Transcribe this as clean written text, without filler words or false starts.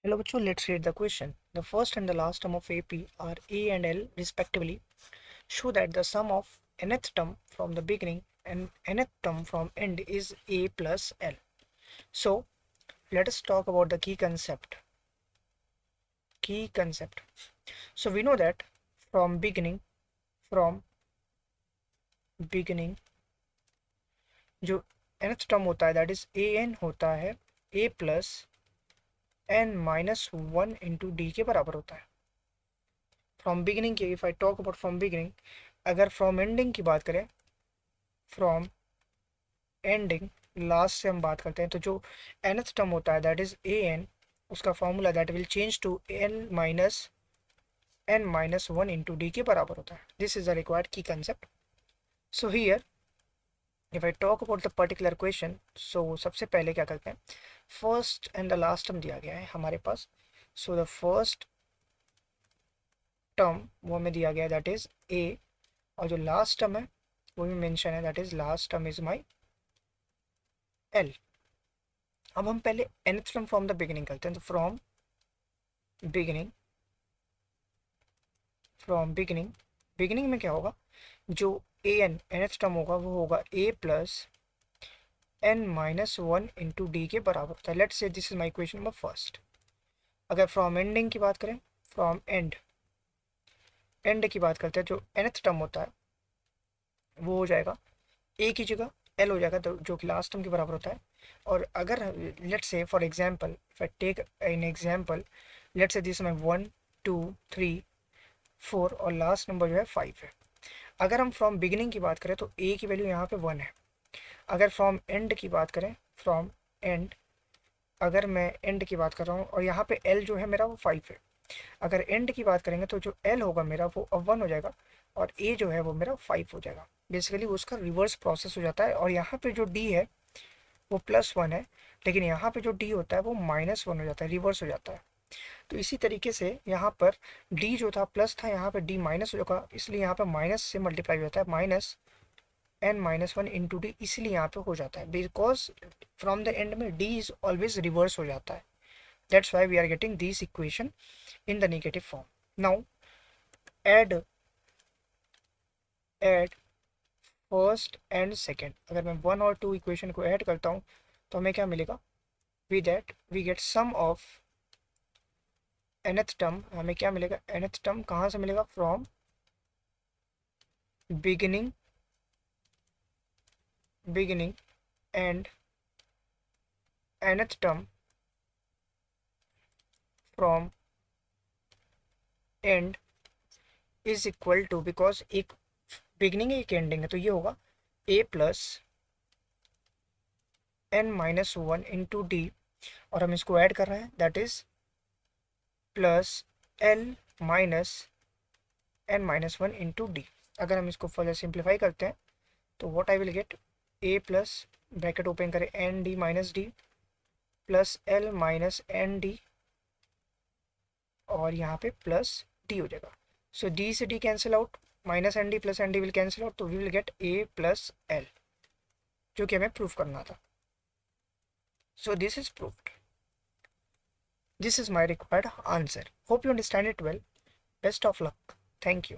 Hello, bachcho, let's read the question. The first and the last term of AP are A and L respectively. Show that the sum of nth term from the beginning and nth term from end is A plus L. So let us talk about the key concept. Key concept. So we know that from beginning जो nth term होता है that is an होता है A plus n minus 1 into d के बराबर होता है. From beginning की if I talk about from beginning, अगर फ्रॉम एंडिंग की बात करें, फ्रॉम एंडिंग लास्ट से हम बात करते हैं, तो जो nth टर्म होता है दैट इज ए एन, उसका formula that will change to n minus one into D के बराबर होता है. This is the required key concept. So here if I talk about the particular question, so सबसे पहले क्या करते हैं, first and the last term दिया गया है हमारे पास. सो द फर्स्ट टर्म वो हमें दिया गया है दैट इज ए, और जो लास्ट टर्म है वो भी मेंशन है that is last term is my L. अब हम पहले nth term from the beginning करते हैं. तो फ्रॉम बिगिनिंग में क्या होगा, जो ए एन nth टर्म होगा वो होगा a plus n minus one into D के बराबर होता है. Let's say this is my equation number first. अगर फ्रॉम एंडिंग की बात करें, फ्रॉम एंड की बात करते हैं, जो nth टर्म होता है वो हो जाएगा a की जगह l हो जाएगा, तो जो कि लास्ट टर्म के बराबर होता है. और अगर let's say for example if I take an example, let's say this में 1 2 3 4 और लास्ट नंबर जो है 5 है. अगर हम फ्रॉम बिगिनिंग की बात करें तो a की वैल्यू यहाँ पे 1 है. अगर फ्रॉम एंड की बात करें, फ्रॉम एंड अगर मैं एंड की बात कर रहा हूँ और यहाँ पे l जो है मेरा वो 5 है. अगर एंड की बात करेंगे तो जो l होगा मेरा वो अब 1 हो जाएगा और a जो है वो मेरा 5 हो जाएगा. बेसिकली उसका रिवर्स प्रोसेस हो जाता है. और यहाँ पे जो d है वो +1 है, लेकिन यहाँ पे जो d होता है वो -1 हो जाता है, रिवर्स हो जाता है. तो इसी तरीके से यहाँ पर d जो था प्लस था, यहाँ पे d माइनस हो जाएगा, इसलिए यहाँ पे माइनस से मल्टीप्लाई हो जाता है, minus n minus one into D, इसलिए यहाँ पे हो जाता है बिकॉज फ्रॉम द एंड में d इज ऑलवेज रिवर्स हो जाता है. That's why we are getting this equation in the negative form. Now add first and second. अगर मैं 1 और 2 इक्वेशन को ऐड करता हूँ तो हमें क्या मिलेगा, with that we get sum of nth term. हमें क्या मिलेगा, nth टर्म कहाँ से मिलेगा, from beginning and nth term from end is equal to, because एक बिगिनिंग है एक एंडिंग है, तो ये होगा a plus n minus one into D, और हम इसको ऐड कर रहे हैं that is plus l minus n minus one into D. अगर हम इसको फर्दर सिंप्लीफाई करते हैं तो what I will get, a plus bracket open करें N D minus D plus l minus N D, और यहाँ पे प्लस डी हो जाएगा. सो डी से D cancel out, minus N D plus N D will cancel out, तो we will get a plus l, जो कि हमें प्रूफ करना था. So this is proofed. This is my required answer. Hope you understand it well. Best of luck. Thank you.